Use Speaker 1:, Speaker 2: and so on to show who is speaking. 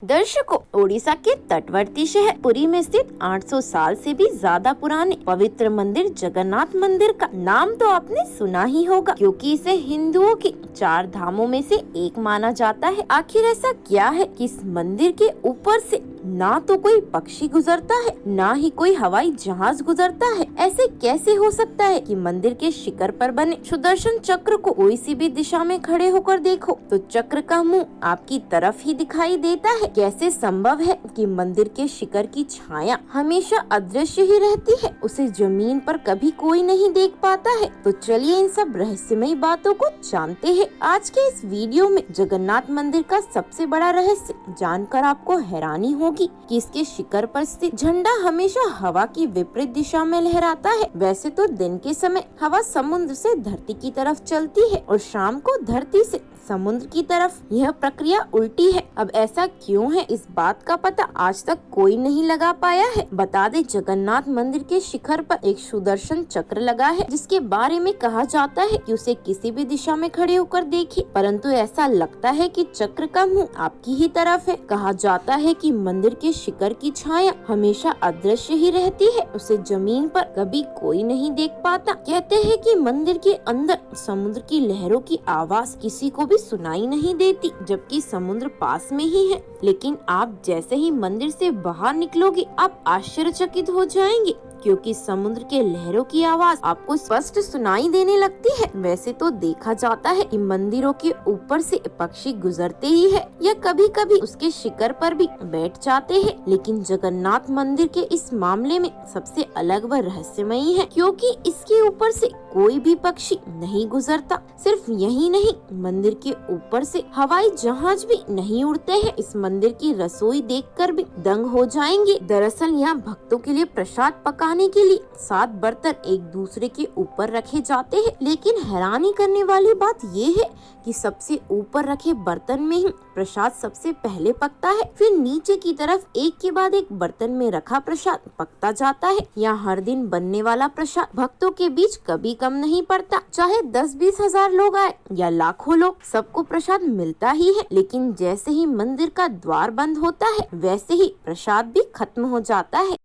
Speaker 1: दर्शकों, ओडिशा के तटवर्ती शहर पुरी में स्थित 800 साल से भी ज्यादा पुराने पवित्र मंदिर जगन्नाथ मंदिर का नाम तो आपने सुना ही होगा, क्योंकि इसे हिंदुओं के 4 धामों में से एक माना जाता है। आखिर ऐसा क्या है कि इस मंदिर के ऊपर से ना तो कोई पक्षी गुजरता है, ना ही कोई हवाई जहाज गुजरता है। ऐसे कैसे हो सकता है कि मंदिर के शिखर पर बने सुदर्शन चक्र को कोई सी भी दिशा में खड़े होकर देखो तो चक्र का मुंह आपकी तरफ ही दिखाई देता है। कैसे संभव है कि मंदिर के शिखर की छाया हमेशा अदृश्य ही रहती है, उसे जमीन पर कभी कोई नहीं देख पाता है। तो चलिए इन सब रहस्यमयी बातों को जानते हैं। आज के इस वीडियो में जगन्नाथ मंदिर का सबसे बड़ा रहस्य जानकर आपको हैरानी होगी कि इसके शिखर पर स्थित झंडा हमेशा हवा की विपरीत दिशा में लहराता है। वैसे तो दिन के समय हवा समुद्र से धरती की तरफ चलती है और शाम को धरती से समुद्र की तरफ। यह प्रक्रिया उल्टी है। अब ऐसा क्यों है, इस बात का पता आज तक कोई नहीं लगा पाया है। बता दे, जगन्नाथ मंदिर के शिखर पर एक सुदर्शन चक्र लगा है, जिसके बारे में कहा जाता है कि उसे किसी भी दिशा में खड़े होकर देखिए, परंतु ऐसा लगता है कि चक्र का मुंह आपकी ही तरफ है। कहा जाता है कि मंदिर के शिखर की छाया हमेशा अदृश्य ही रहती है, उसे जमीन पर कभी कोई नहीं देख पाता। कहते हैं कि मंदिर के अंदर समुद्र की लहरों की आवाज किसी को भी सुनाई नहीं देती, जबकि समुद्र पास में ही है। लेकिन आप जैसे ही मंदिर से बाहर निकलोगे, आप आश्चर्यचकित हो जाएंगे, क्योंकि समुद्र के लहरों की आवाज आपको स्पष्ट सुनाई देने लगती है। वैसे तो देखा जाता है कि मंदिरों के ऊपर से पक्षी गुजरते ही है या कभी कभी उसके शिखर पर भी बैठ जाते हैं, लेकिन जगन्नाथ मंदिर के इस मामले में सबसे अलग व रहस्यमयी है, क्योंकि इसके ऊपर से कोई भी पक्षी नहीं गुजरता। सिर्फ यही नहीं, मंदिर के ऊपर से हवाई जहाज भी नहीं उड़ते हैं। इस मंदिर की रसोई देखकर भी दंग हो जाएंगे। दरअसल यहाँ भक्तों के लिए प्रसाद पकाने के लिए 7 बर्तन एक दूसरे के ऊपर रखे जाते हैं, लेकिन हैरानी करने वाली बात ये है कि सबसे ऊपर रखे बर्तन में ही प्रसाद सबसे पहले पकता है, फिर नीचे की तरफ एक के बाद एक बर्तन में रखा प्रसाद पकता जाता है। यहाँ हर दिन बनने वाला प्रसाद भक्तों के बीच कभी कम नहीं पड़ता। चाहे 10-20 हजार लोग आए या लाखों लोग, सबको प्रसाद मिलता ही है। लेकिन जैसे ही मंदिर का द्वार बंद होता है, वैसे ही प्रसाद भी खत्म हो जाता है।